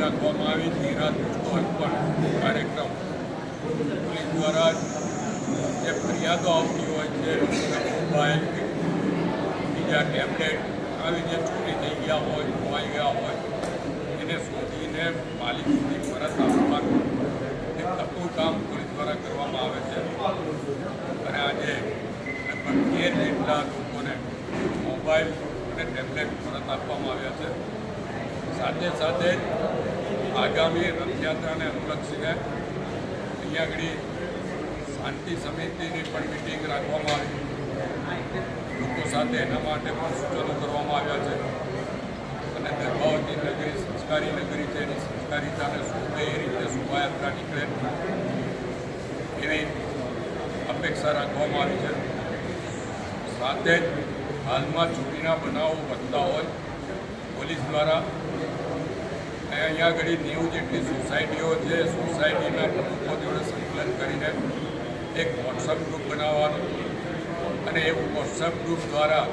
રાખવામાં આવી હતી. રાતનો અર્પણ કાર્યક્રમ પોલીસ દ્વારા જે ફરિયાદો આવતી હોય છે, મોબાઈલ બીજા ટેબ્લેટ આવી જે ચોરી થઈ ગયા હોય, ખોવાઈ ગયા હોય, એને શોધીને માલિક સુધી પરત આપવાનું એક કપૂર કામ પોલીસ દ્વારા કરવામાં આવે છે. અને આજે લગભગ 13 જેટલા લોકોને મોબાઈલ અને ટેબ્લેટ પરત આપવામાં આવ્યા છે. સાથે સાથે આગામી રથયાત્રાને અનુલક્ષીને અહીંયા આગળ શાંતિ સમિતિની પણ મિટિંગ રાખવામાં આવી. લોકો સાથે એના માટે પણ સૂચનો કરવામાં આવ્યા છે. અને દર્ભાવતી નગરી સંસ્કારી નગરી છે, એની સંસ્કારિતાને શોભે એ રીતે શોભાયાત્રા નીકળે એવી અપેક્ષા રાખવામાં આવી છે. સાથે જ હાલમાં ચોરીના બનાવો વધતા હોય પોલીસ દ્વારા અહીંયા આગળ 90 જેટલી સોસાયટીઓ છે. સોસાયટીના પ્રમુખો જોડે સંકલન કરીને એક વોટ્સઅપ ગ્રુપ બનાવવાનું અને એ વોટ્સઅપ ગ્રુપ દ્વારા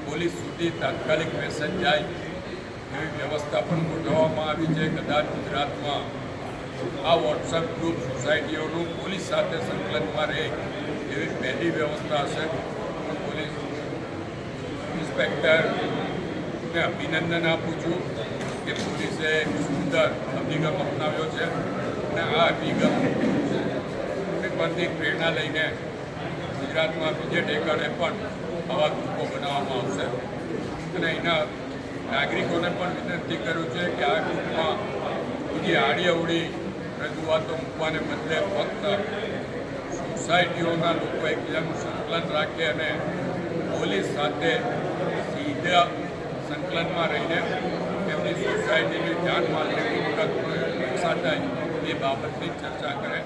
પોલીસ સુધી તાત્કાલિક મેસેજ જાય એવી વ્યવસ્થા પણ ગોઠવવામાં આવી છે. કદાચ ગુજરાતમાં આ વોટ્સઅપ ગ્રુપ સોસાયટીઓનું પોલીસ સાથે સંકલનમાં રહે એવી પહેલી વ્યવસ્થા હશે. પોલીસ ઇન્સ્પેક્ટરને અભિનંદન આપું છું કે પોલીસે સુંદર અભિગમ અપનાવ્યો છે અને આ અભિગમ પરથી પ્રેરણા લઈને ગુજરાતમાં બીજે ઠેકાણે પણ આવા ગ્રુપો બનાવવામાં આવશે. અને એના નાગરિકોને પણ વિનંતી કર્યું છે કે આ ગ્રુપમાં બીજી આડી અવળી રજૂઆતો મૂકવાને બદલે ફક્ત સોસાયટીઓના લોકો એકબીજાનું સંકલન રાખે અને પોલીસ સાથે સીધા સંકલનમાં રહીને એમની સોસાયટીની જાનમાલની મિલકતનો રક્ષા થાય એ બાબતની ચર્ચા કરે.